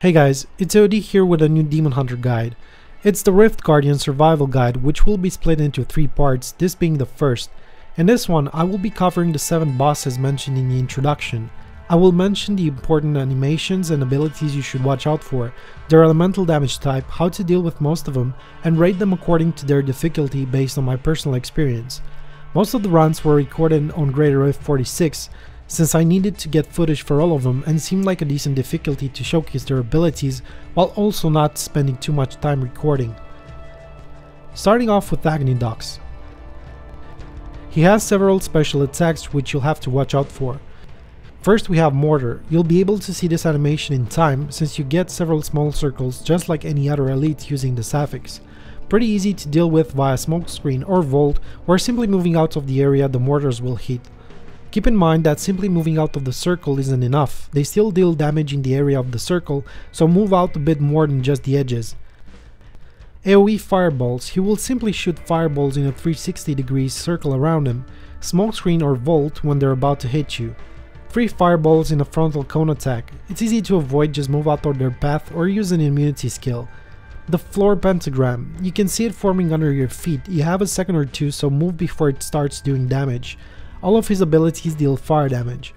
Hey guys, it's OD here with a new Demon Hunter guide. It's the Rift Guardian Survival Guide, which will be split into 3 parts, this being the first. In this one, I will be covering the 7 bosses mentioned in the introduction. I will mention the important animations and abilities you should watch out for, their elemental damage type, how to deal with most of them, and rate them according to their difficulty based on my personal experience. Most of the runs were recorded on Greater Rift 46, since I needed to get footage for all of them and seemed like a decent difficulty to showcase their abilities while also not spending too much time recording. Starting off with Agony Docks. He has several special attacks which you'll have to watch out for. First we have Mortar. You'll be able to see this animation in time since you get several small circles just like any other elite using the suffix. Pretty easy to deal with via smokescreen or vault, where simply moving out of the area the mortars will hit. Keep in mind that simply moving out of the circle isn't enough, they still deal damage in the area of the circle, so move out a bit more than just the edges. AoE Fireballs. He will simply shoot fireballs in a 360 degrees circle around him, smokescreen or vault when they're about to hit you. 3 fireballs in a frontal cone attack. It's easy to avoid, just move out of their path or use an immunity skill. The Floor Pentagram. You can see it forming under your feet, you have a second or two, so move before it starts doing damage. All of his abilities deal fire damage.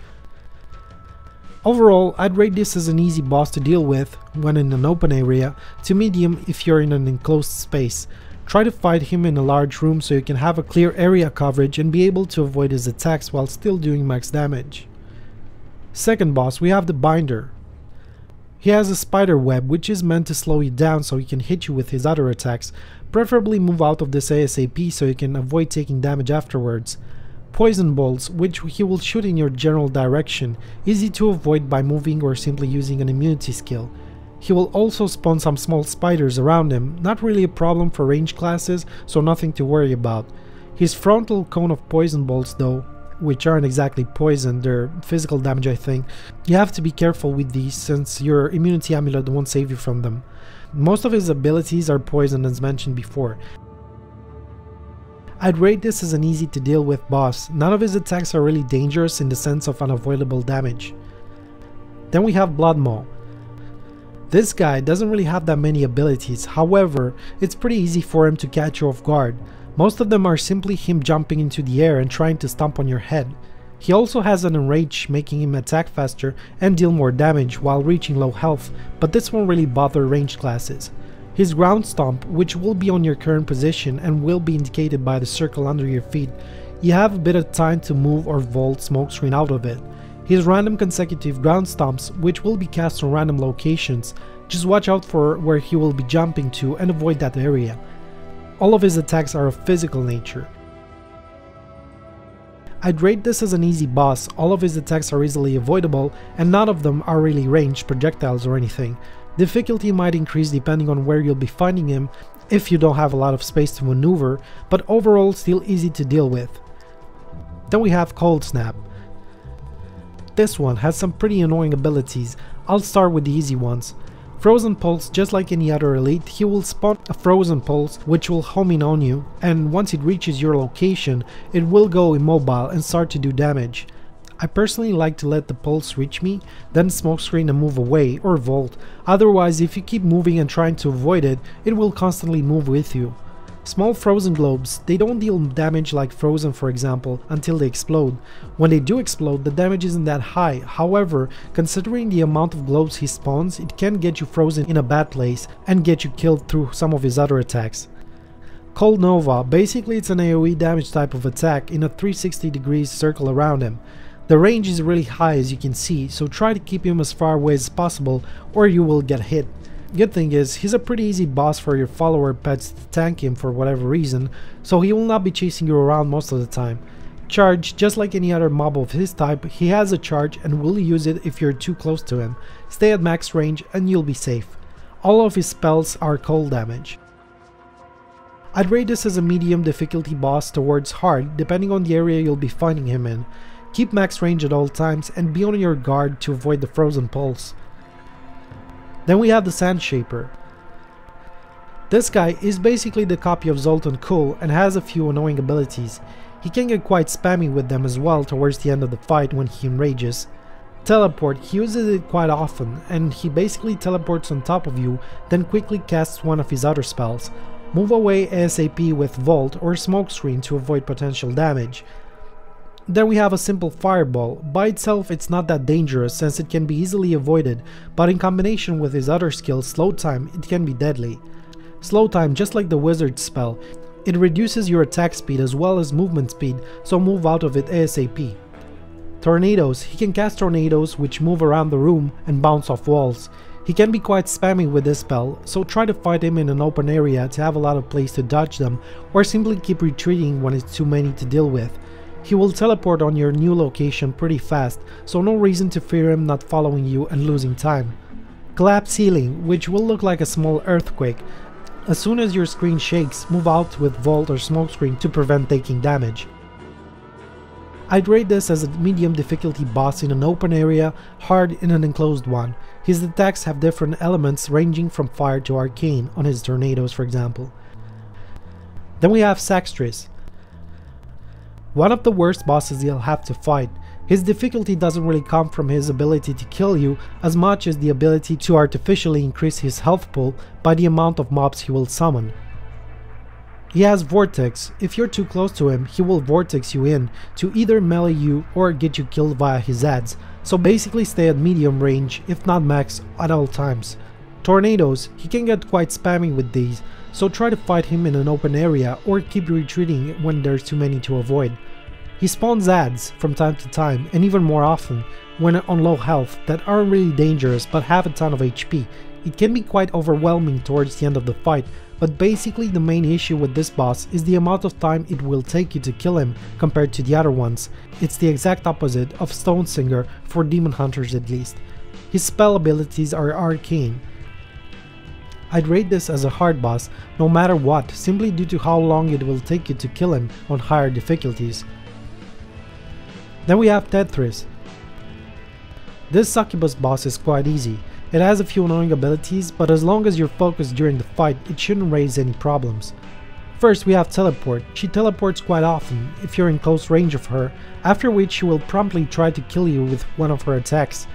Overall, I'd rate this as an easy boss to deal with when in an open area, to medium if you're in an enclosed space. Try to fight him in a large room so you can have a clear area coverage and be able to avoid his attacks while still doing max damage. Second boss, we have the Binder. He has a spider web which is meant to slow you down so he can hit you with his other attacks. Preferably move out of this ASAP so you can avoid taking damage afterwards. Poison balls, which he will shoot in your general direction, easy to avoid by moving or simply using an immunity skill. He will also spawn some small spiders around him, not really a problem for range classes, so nothing to worry about. His frontal cone of poison balls though, which aren't exactly poison, they're physical damage I think, you have to be careful with these since your immunity amulet won't save you from them. Most of his abilities are poison as mentioned before. I'd rate this as an easy to deal with boss. None of his attacks are really dangerous in the sense of unavoidable damage. Then we have Bloodmore. This guy doesn't really have that many abilities, however, it's pretty easy for him to catch you off guard. Most of them are simply him jumping into the air and trying to stomp on your head. He also has an enrage, making him attack faster and deal more damage while reaching low health, but this won't really bother ranged classes. His ground stomp, which will be on your current position and will be indicated by the circle under your feet, you have a bit of time to move or vault smokescreen out of it. His random consecutive ground stomps, which will be cast on random locations, just watch out for where he will be jumping to and avoid that area. All of his attacks are of physical nature. I'd rate this as an easy boss. All of his attacks are easily avoidable and none of them are really ranged projectiles or anything. Difficulty might increase depending on where you'll be finding him if you don't have a lot of space to maneuver, but overall still easy to deal with. Then we have Coldsnap. This one has some pretty annoying abilities. I'll start with the easy ones. Frozen Pulse, just like any other elite, he will spawn a frozen pulse which will home in on you, and once it reaches your location, it will go immobile and start to do damage. I personally like to let the pulse reach me, then smokescreen and move away or vault, otherwise if you keep moving and trying to avoid it, it will constantly move with you. Small frozen globes, they don't deal damage like frozen for example until they explode. When they do explode, the damage isn't that high, however, considering the amount of globes he spawns, it can get you frozen in a bad place and get you killed through some of his other attacks. Cold Nova, basically it's an AoE damage type of attack in a 360 degrees circle around him. The range is really high as you can see, so try to keep him as far away as possible or you will get hit. Good thing is, he's a pretty easy boss for your follower pets to tank him for whatever reason, so he will not be chasing you around most of the time. Charge, just like any other mob of his type, he has a charge and will use it if you're too close to him. Stay at max range and you'll be safe. All of his spells are cold damage. I'd rate this as a medium difficulty boss towards hard, depending on the area you'll be finding him in. Keep max range at all times and be on your guard to avoid the frozen pulse. Then we have the Sandshaper. This guy is basically the copy of Zoltan Kull and has a few annoying abilities. He can get quite spammy with them as well towards the end of the fight when he enrages. Teleport, he uses it quite often, and he basically teleports on top of you, then quickly casts one of his other spells. Move away ASAP with Volt or Smokescreen to avoid potential damage. Then we have a simple Fireball. By itself it's not that dangerous since it can be easily avoided, but in combination with his other skill, Slow Time, it can be deadly. Slow Time, just like the Wizard spell, it reduces your attack speed as well as movement speed, so move out of it ASAP. Tornadoes, he can cast tornadoes which move around the room and bounce off walls. He can be quite spammy with this spell, so try to fight him in an open area to have a lot of place to dodge them, or simply keep retreating when it's too many to deal with. He will teleport on your new location pretty fast, so no reason to fear him not following you and losing time. Collapse Healing, which will look like a small earthquake. As soon as your screen shakes, move out with Volt or Smokescreen to prevent taking damage. I'd rate this as a medium difficulty boss in an open area, hard in an enclosed one. His attacks have different elements ranging from fire to arcane on his tornadoes, for example. Then we have Sextrees. One of the worst bosses you'll have to fight. His difficulty doesn't really come from his ability to kill you as much as the ability to artificially increase his health pool by the amount of mobs he will summon. He has Vortex. If you're too close to him, he will Vortex you in to either melee you or get you killed via his ads, so basically stay at medium range, if not max, at all times. Tornadoes, he can get quite spammy with these, so try to fight him in an open area or keep retreating when there's too many to avoid. He spawns ads from time to time, and even more often when on low health, that aren't really dangerous but have a ton of HP. It can be quite overwhelming towards the end of the fight, but basically the main issue with this boss is the amount of time it will take you to kill him compared to the other ones. It's the exact opposite of Stonesinger, for demon hunters at least. His spell abilities are arcane. I'd rate this as a hard boss no matter what, simply due to how long it will take you to kill him on higher difficulties. Then we have Tetris. This succubus boss is quite easy. It has a few annoying abilities, but as long as you're focused during the fight, it shouldn't raise any problems. First we have Teleport. She teleports quite often if you're in close range of her, after which she will promptly try to kill you with one of her attacks.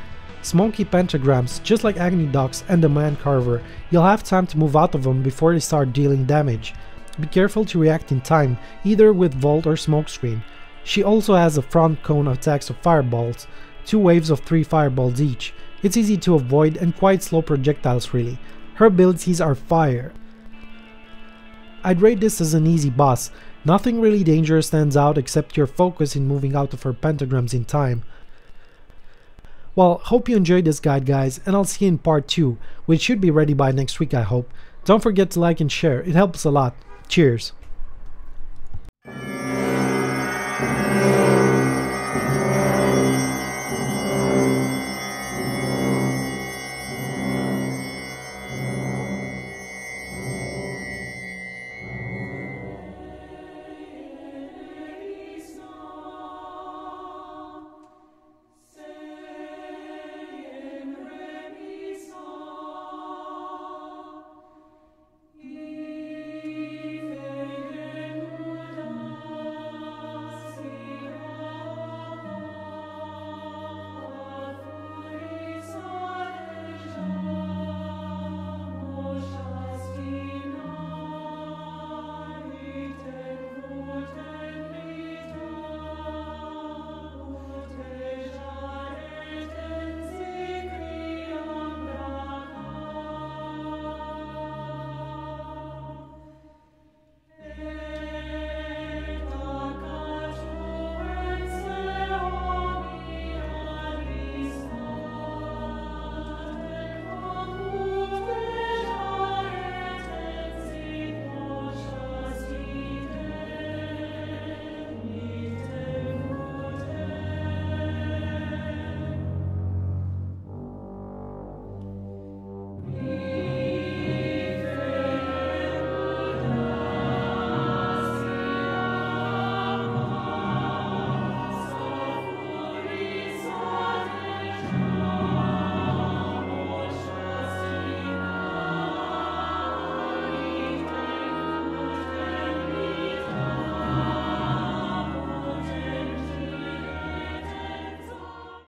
Smoky pentagrams, just like Agony Docks and the Man Carver, you'll have time to move out of them before they start dealing damage. Be careful to react in time, either with Volt or Smokescreen. She also has a front cone attacks of fireballs, 2 waves of 3 fireballs each. It's easy to avoid and quite slow projectiles really. Her abilities are fire. I'd rate this as an easy boss. Nothing really dangerous stands out except your focus in moving out of her pentagrams in time. Well, hope you enjoyed this guide guys, and I'll see you in part 2, which should be ready by next week I hope. Don't forget to like and share, it helps a lot. Cheers!